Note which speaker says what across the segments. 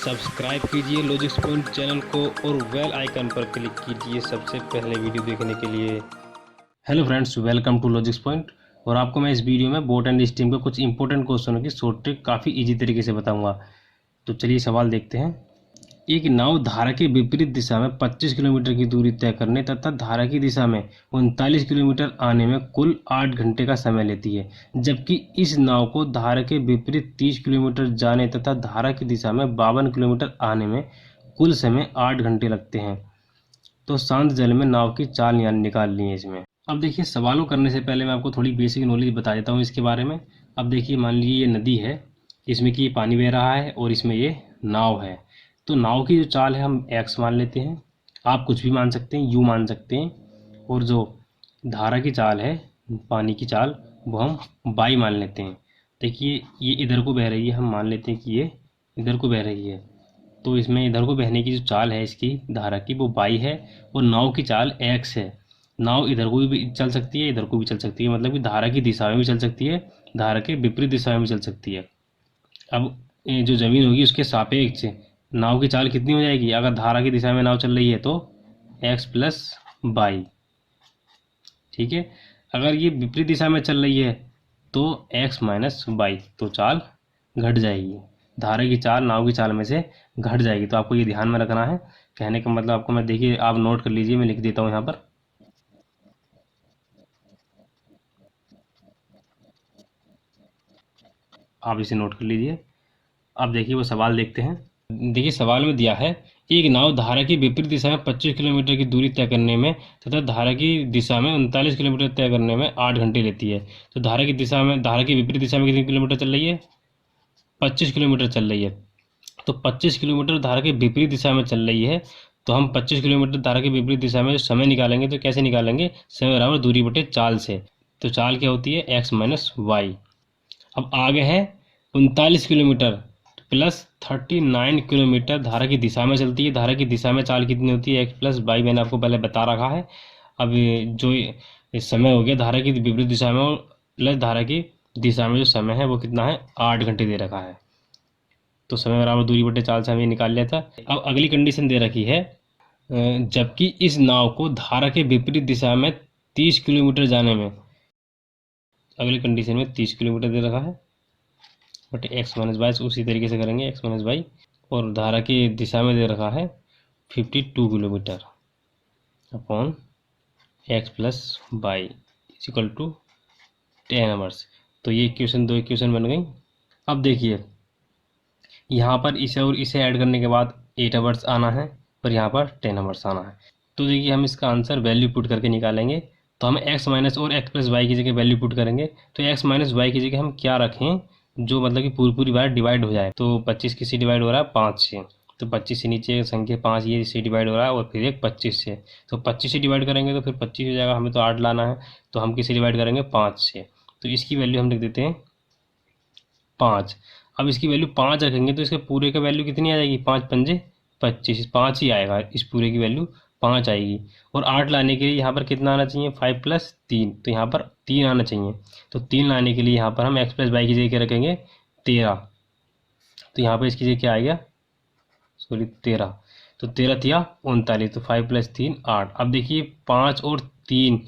Speaker 1: Subscribe कीजिए logics point channel को और बेल आइकन पर क्लिक कीजिए सबसे पहले वीडियो देखने के लिए। Hello friends, welcome to Logics Point. और आपको मैं इस वीडियो में बोट एंड स्ट्रीम के कुछ इंपॉर्टेंट क्वेश्चनों की शॉर्ट ट्रिक काफ़ी इजी तरीके से बताऊंगा। तो चलिए सवाल देखते हैं। एक नाव धारा के विपरीत दिशा में 25 किलोमीटर की दूरी तय करने तथा धारा की दिशा में 39 किलोमीटर आने में कुल 8 घंटे का समय लेती है, जबकि इस नाव को धारा के विपरीत 30 किलोमीटर जाने तथा धारा की दिशा में 52 किलोमीटर आने में कुल समय 8 घंटे लगते हैं। तो शांत जल में नाव की चाल निकालनी है इसमें। अब देखिए, सवालों करने से पहले मैं आपको थोड़ी बेसिक नॉलेज बता देता हूँ इसके बारे में। अब देखिए, मान लीजिए ये नदी है, इसमें कि ये पानी बह रहा है और इसमें ये नाव है। तो नाव की जो चाल है हम x मान लेते हैं, आप कुछ भी मान सकते हैं, u मान सकते हैं। और जो धारा की चाल है, पानी की चाल, वो हम y मान लेते हैं। देखिए ये इधर को बह रही है, हम मान लेते हैं कि ये इधर को बह रही है। तो इसमें इधर को बहने की जो चाल है इसकी धारा की, वो y है और नाव की चाल x है। नाव इधर को भी चल सकती है, इधर को भी चल सकती है, मतलब कि धारा की दिशा में भी चल सकती है, धारा के विपरीत दिशा में भी चल सकती है। अब ये जो ज़मीन होगी उसके सापेक्ष नाव की चाल कितनी हो जाएगी? अगर धारा की दिशा में नाव चल रही है तो x प्लस वाई, ठीक है। अगर ये विपरीत दिशा में चल रही है तो x माइनस वाई, तो चाल घट जाएगी। धारा की चाल नाव की चाल में से घट जाएगी। तो आपको ये ध्यान में रखना है। कहने का मतलब आपको मैं, देखिए आप नोट कर लीजिए, मैं लिख देता हूँ यहाँ पर। आप इसे नोट कर लीजिए। अब देखिए वो सवाल देखते हैं। देखिए सवाल में दिया है, एक नाव धारा की विपरीत दिशा में 25 किलोमीटर की दूरी तय करने में तथा धारा की दिशा में 39 किलोमीटर तय करने में 8 घंटे लेती है। तो धारा की विपरीत दिशा में कितनी किलोमीटर चल रही है? 25 किलोमीटर चल रही है। तो 25 किलोमीटर धारा के विपरीत दिशा में चल रही है। तो हम 25 किलोमीटर धारा के विपरीत दिशा में जो समय निकालेंगे, तो कैसे निकालेंगे? समय बराबर दूरी बटे चाल से। तो चाल क्या होती है? x minus y. अब आगे है 39 किलोमीटर प्लस 39 किलोमीटर धारा की दिशा में चलती है। धारा की दिशा में चाल कितनी होती है? x प्लस वाई, मैंने आपको पहले बता रखा है। अब जो समय हो गया धारा की विपरीत दिशा में और प्लस धारा की दिशा में जो समय है वो कितना है? 8 घंटे दे रखा है। तो समय बराबर दूरी बटे चाल से हमें निकाल लिया था। अब अगली कंडीशन दे रखी है, जबकि इस नाव को धारा के विपरीत दिशा में 30 किलोमीटर जाने में, अगली कंडीशन में 30 किलोमीटर दे रखा है बटे एक्स माइनस वाई। उसी तरीके से करेंगे एक्स माइनस वाई। और धारा की दिशा में दे रखा है 52 kilometre upon x plus y equal to 10 hours. तो ये इक्वेशन, दो इक्वेशन बन गई। अब देखिए यहाँ पर इसे और इसे ऐड करने के बाद 8 आवर्स आना है और यहाँ पर 10 आवर्स आना है। तो देखिए हम इसका आंसर वैल्यू पुट करके निकालेंगे। तो हम x माइनस और x प्लस वाई की जगह वैल्यू पुट करेंगे। तो x माइनस वाई की जगह हम क्या रखें, जो मतलब कि पूरी बार डिवाइड हो जाए। तो 25 किससे डिवाइड हो रहा है? 5 से। तो 25 से नीचे संख्या 5 ये इससे डिवाइड हो रहा है और फिर एक 25 से। तो 25 से डिवाइड करेंगे तो फिर 25 हो जाएगा, हमें तो 8 लाना है। तो हम किससे डिवाइड करेंगे? 5 से। तो इसकी वैल्यू हम लिख देते हैं 5। अब इसकी वैल्यू 5 रखेंगे तो इसके पूरे का वैल्यू कितनी आ जाएगी? 5 पंजे 25, 5 ही आएगा। इस पूरे की वैल्यू 5 आएगी। और 8 लाने के लिए यहाँ पर कितना आना चाहिए? 5 प्लस 3, तो यहाँ पर 3 आना चाहिए। तो 3 लाने के लिए यहाँ पर हम x प्लस वाई की जगह रखेंगे 13। तो यहाँ पर इसकी जगह क्या आएगा? सॉरी 13। तो 13 थिया 39, तो 5 प्लस 3 8। अब देखिए 5 और 3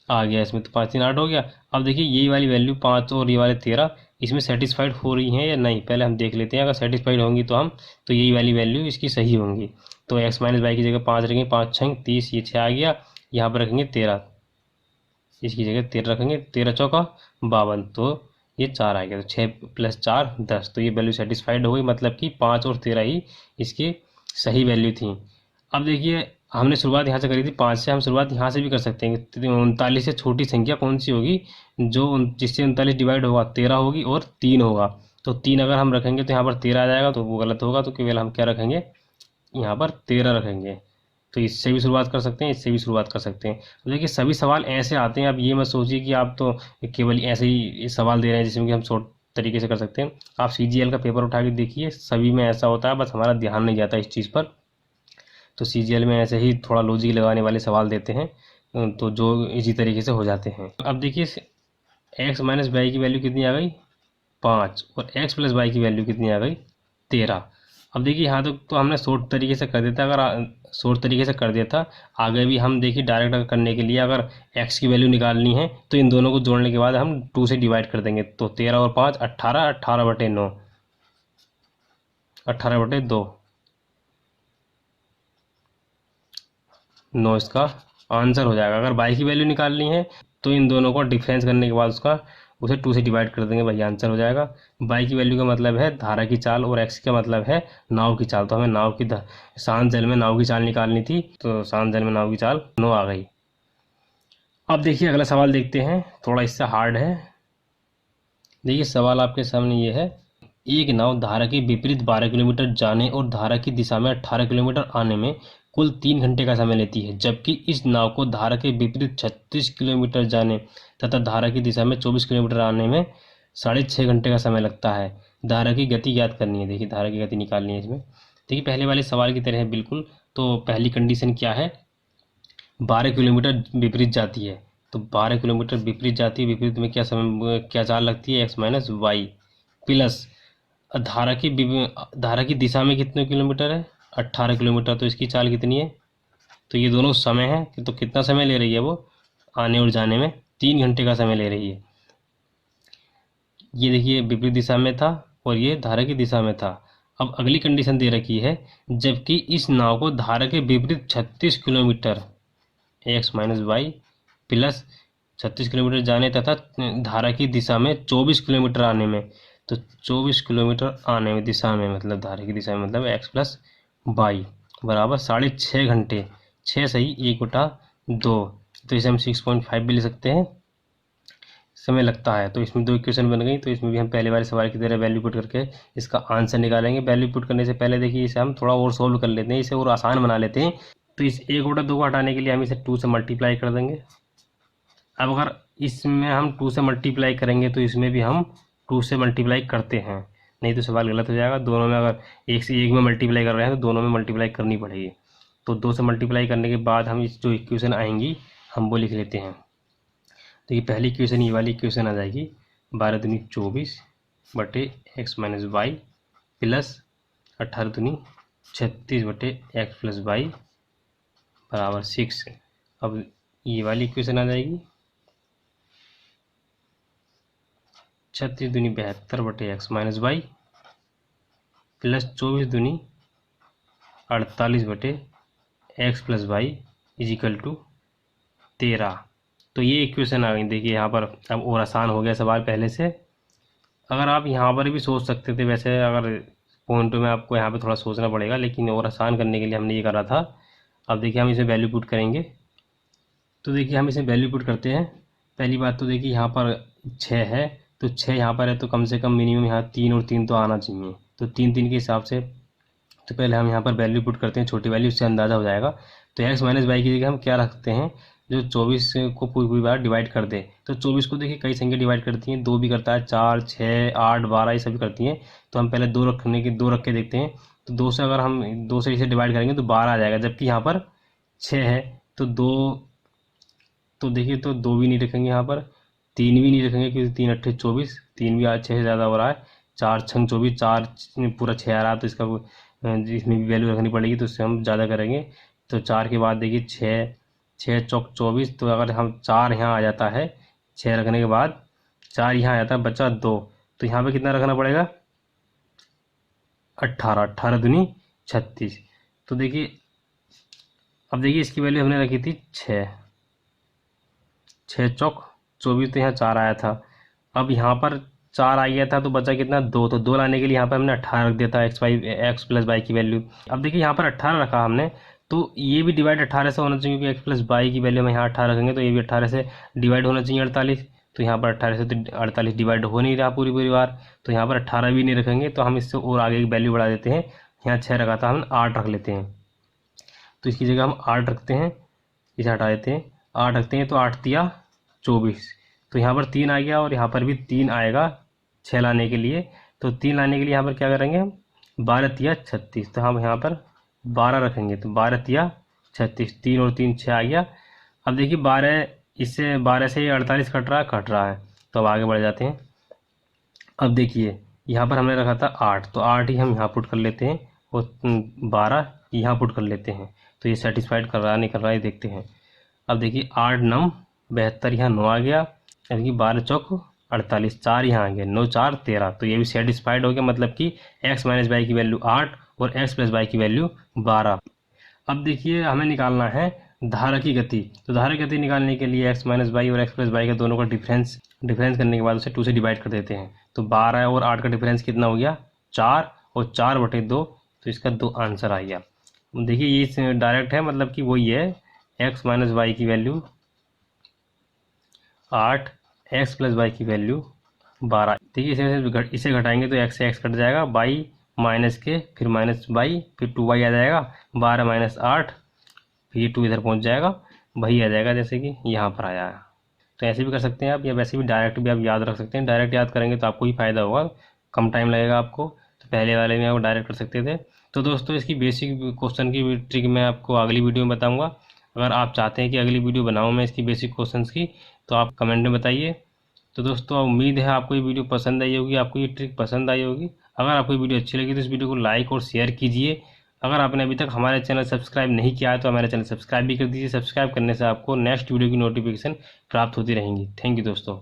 Speaker 1: आ गया इसमें, तो 5 3 8 हो गया। अब देखिए ये वाली वैल्यू 5 और ये वाले 13 इसमें सेटिस्फाइड हो रही हैं या नहीं, पहले हम देख लेते हैं। अगर सेटिस्फाइड होंगी तो हम, तो यही वाली वैल्यू इसकी सही होंगी। तो x माइनस वाई की जगह 5 रखेंगे, 5 6 30, ये 6 आ गया। यहाँ पर रखेंगे 13, इसकी जगह 13 रखेंगे, 13 चौका 52, तो ये 4 आ गया। तो 6 प्लस 4 10। तो ये वैल्यू सेटिस्फाइड हो गई, मतलब कि 5 और 13 ही इसकी सही वैल्यू थी। अब देखिए हमने शुरुआत यहाँ से करी थी 5 से, हम शुरुआत यहाँ से भी कर सकते हैं। 39 से छोटी संख्या कौन सी होगी? जो जिससे 39 डिवाइड होगा 13 होगी और 3 होगा। तो 3 अगर हम रखेंगे तो यहाँ पर 13 आ जाएगा, तो वो गलत होगा। तो केवल हम क्या रखेंगे? यहाँ पर 13 रखेंगे। तो इससे भी शुरुआत कर सकते हैं, इससे भी शुरुआत कर सकते हैं। तो देखिए सभी सवाल ऐसे आते हैं। अब ये मत सोचिए कि आप तो केवल ऐसे ही सवाल दे रहे हैं जिसमें कि हम शॉर्ट तरीके से कर सकते हैं। आप CGL का पेपर उठा के देखिए, सभी में ऐसा होता है, बस हमारा ध्यान नहीं जाता इस चीज़ पर। तो CGL में ऐसे ही थोड़ा लॉजिक लगाने वाले सवाल देते हैं, तो जो इजी तरीके से हो जाते हैं। अब देखिए x माइनस वाई की वैल्यू कितनी आ गई? 5, और x प्लस वाई की वैल्यू कितनी आ गई? 13। अब देखिए यहाँ तक तो हमने शॉर्ट तरीके से कर दिया था, अगर शॉर्ट तरीके से कर दिया था। आगे भी हम देखिए डायरेक्ट करने के लिए अगर x की वैल्यू निकालनी है तो इन दोनों को जोड़ने के बाद हम 2 से डिवाइड कर देंगे। तो 13 और 5 18, 18/9, 18/2, 9 इसका आंसर हो जाएगा। अगर y की वैल्यू निकालनी है तो इन दोनों को डिफरेंस करने के बाद उसे 2 से डिवाइड कर देंगे, वही आंसर हो जाएगा। y की वैल्यू का मतलब है धारा की चाल और x का मतलब है नाव की चाल। तो हमें नाव की शांत जल में नाव की चाल निकालनी थी, तो शांत जल में नाव की चाल 9 आ गई। अब देखिए अगला सवाल देखते हैं, थोड़ा इससे हार्ड है। देखिए सवाल आपके सामने ये है, एक नाव धारा के विपरीत 12 किलोमीटर जाने और धारा की दिशा में 18 किलोमीटर आने में कुल 3 घंटे का समय लेती है, जबकि इस नाव को धारा के विपरीत 36 किलोमीटर जाने तथा धारा की दिशा में 24 किलोमीटर आने में 6.5 घंटे का समय लगता है। धारा की गति ज्ञात करनी है। देखिए धारा की गति निकालनी है इसमें। देखिए पहले वाले सवाल की तरह है बिल्कुल। तो पहली कंडीशन क्या है, 12 किलोमीटर विपरीत जाती है, तो 12 किलोमीटर विपरीत जाती है। विपरीत में क्या चाल लगती है, x माइनस वाई, प्लस धारा की दिशा में कितने किलोमीटर है, 18 किलोमीटर। तो इसकी चाल कितनी है, तो ये दोनों समय है, तो कितना समय ले रही है वो, आने और जाने में 3 घंटे का समय ले रही है। ये देखिए विपरीत दिशा में था और ये धारा की दिशा में था। अब अगली कंडीशन दे रखी है, जबकि इस नाव को धारा के विपरीत 36 kilometre x minus y plus 36 kilometre जाने तथा धारा की दिशा में 24 किलोमीटर आने में। तो 24 किलोमीटर आने में दिशा में मतलब धारा की दिशा में मतलब x प्लस वाई बराबर 6.5 घंटे। 6 सही 1/2, तो इसे हम 6.5 भी ले सकते हैं, समय लगता है। तो इसमें 2 इक्वेशन बन गई। तो इसमें भी हम पहले वाले सवाल की तरह वैल्यू पुट करके इसका आंसर निकालेंगे। वैल्यू पुट करने से पहले देखिए इसे हम थोड़ा और सोल्व कर लेते हैं, इसे और आसान बना लेते हैं। तो इस 1/2 को हटाने के लिए हम इसे 2 से मल्टीप्लाई कर देंगे। अब अगर इसमें हम 2 से मल्टीप्लाई करेंगे तो इसमें भी हम 2 से मल्टीप्लाई करते हैं, नहीं तो सवाल गलत हो जाएगा। दोनों में अगर एक से एक में मल्टीप्लाई कर रहे हैं तो दोनों में मल्टीप्लाई करनी पड़ेगी। तो 2 से मल्टीप्लाई करने के बाद हम इस जो इक्वेशन आएंगी हम वो लिख लेते हैं। तो ये पहली इक्वेशन ये वाली इक्वेशन आ जाएगी 12 दूनी 24 बटे x माइनस वाई प्लस 18 दूनी 36 बटे x प्लस वाई बराबर 6। अब ये वाली इक्वेशन आ जाएगी 36 दूनी 72 बटे x माइनस वाई प्लस 24 दूनी 48 बटे x plus y equal to 13। तो ये इक्वेशन आ गई। देखिए यहाँ पर अब और आसान हो गया सवाल पहले से। अगर आप यहाँ पर भी सोच सकते थे, वैसे अगर पॉइंट में आपको यहाँ पे थोड़ा सोचना पड़ेगा, लेकिन और आसान करने के लिए हमने ये करा था। अब देखिए हम इसे वैल्यू पुट करेंगे। तो देखिए हम इसे वैल्यू पुट करते हैं। पहली बात तो देखिए यहाँ पर 6 है, तो 6 यहाँ पर है तो कम से कम मिनिमम यहाँ 3 और 3 तो आना चाहिए। तो 3 3 के हिसाब से तो पहले हम यहाँ पर वैल्यू पुट करते हैं, छोटी वैल्यू, उससे अंदाज़ा हो जाएगा। तो x माइनस वाई की जगह हम क्या रखते हैं, जो 24 को पूरी बार डिवाइड कर दे। तो 24 को देखिए कई संख्या डिवाइड करती हैं, 2 भी करता है, 4, 6, 8, 12 ये सभी करती हैं। तो हम पहले 2 रख के देखते हैं। तो 2 से अगर हम 2 से इसे डिवाइड करेंगे तो 12 आ जाएगा, जबकि यहाँ पर 6 है। तो 2 तो देखिए तो 2 भी नहीं रखेंगे, यहाँ पर 3 भी नहीं रखेंगे क्योंकि 3 8 24, 3 भी आज 6 से ज़्यादा हो रहा है। 4 6 24, 4 पूरा 6 आ रहा है, तो इसका इसमें भी वैल्यू रखनी पड़ेगी, तो उससे हम ज़्यादा करेंगे। तो 4 के बाद देखिए 6 चौक 24, तो अगर हम 4 यहाँ आ जाता है, 6 रखने के बाद 4 यहाँ आ जाता है, बचा 2, तो यहाँ पे कितना रखना पड़ेगा 18, 18 दूनी 36। तो देखिए अब देखिए इसकी वैल्यू हमने रखी थी 6 चौक 24, तो यहाँ 4 आया था। अब यहाँ पर 4 आ गया था तो बचा कितना 2, तो 2 लाने के लिए यहाँ पर हमने 18 रख दिया था x प्लस वाई की वैल्यू। अब देखिए यहाँ पर 18 रखा हमने, तो ये भी डिवाइड 18 से होना चाहिए क्योंकि x प्लस वाई की वैल्यू में यहाँ 18 रखेंगे तो ये भी 18 से डिवाइड होना चाहिए 48। तो यहाँ पर 18 से तो 48 डिवाइड हो नहीं रहा पूरी बार, तो यहाँ पर 18 भी नहीं रखेंगे। तो हम इससे और आगे की वैल्यू बढ़ा देते हैं। यहाँ 6 रखा था, हम 8 रख लेते हैं। तो इसकी जगह हम 8 रखते हैं, इसे हटा देते हैं, 8 रखते हैं। तो 8 तिया 24, तो यहाँ पर 3 आ गया और यहाँ पर भी 3 आएगा 6 लाने के लिए। तो 3 लाने के लिए यहाँ पर क्या करेंगे हम 12 तिया 36, तो हम यहाँ पर 12 रखेंगे। तो 12 तिया 36, 3 और 3 6 आ गया। अब देखिए 12 से 48 कट रहा है। तो अब आगे बढ़ जाते हैं। अब देखिए यहाँ पर हमने रखा था 8, तो 8 ही हम यहाँ पुट कर लेते हैं और 12 यहाँ पुट कर लेते हैं। तो ये सेटिस्फाइड कर रहा नहीं कर रहा है देखते हैं। अब देखिए 8 9 72 यहाँ 9 आ गया, यानी कि 12 चौक 48, 4 यहाँ आ गया, 9 4 13। तो ये भी सेटिस्फाइड हो गया, मतलब कि x माइनस वाई की वैल्यू 8 और x प्लस वाई की वैल्यू 12। अब देखिए हमें निकालना है धारा की गति। तो धारा की गति निकालने के लिए x माइनस वाई और x प्लस वाई का दोनों का डिफरेंस करने के बाद उसे 2 से डिवाइड कर देते हैं। तो 12 और 8 का डिफरेंस कितना हो गया 4 और 4/2। तो इसका 2 आंसर आ गया। देखिए ये डायरेक्ट है, मतलब कि वही है x माइनस वाई की वैल्यू 8, x प्लस वाई की वैल्यू 12। देखिए इसे घटाएंगे तो x से x कट जाएगा, बाई माइनस के फिर माइनस बाई फिर 2y आ जाएगा, 12 माइनस 8 फिर ये 2 इधर पहुंच जाएगा, वही आ जाएगा जैसे कि यहाँ पर आया है। तो ऐसे भी कर सकते हैं आप, या वैसे भी डायरेक्ट भी आप याद रख सकते हैं। डायरेक्ट याद करेंगे तो आपको ही फ़ायदा होगा, कम टाइम लगेगा आपको। तो पहले वाले में आप डायरेक्ट कर सकते थे। तो दोस्तों इसकी बेसिक क्वेश्चन की ट्रिक मैं आपको अगली वीडियो में बताऊँगा। अगर आप चाहते हैं कि अगली वीडियो बनाऊँ मैं इसकी बेसिक क्वेश्चंस की, तो आप कमेंट में बताइए। तो दोस्तों उम्मीद है आपको ये वीडियो पसंद आई होगी, आपको ये ट्रिक पसंद आई होगी। अगर आपको ये वीडियो अच्छी लगी तो इस वीडियो को लाइक और शेयर कीजिए। अगर आपने अभी तक हमारे चैनल सब्सक्राइब नहीं किया है तो हमारे चैनल सब्सक्राइब भी कर दीजिए। सब्सक्राइब करने से आपको नेक्स्ट वीडियो की नोटिफिकेशन प्राप्त होती रहेंगी। थैंक यू दोस्तों।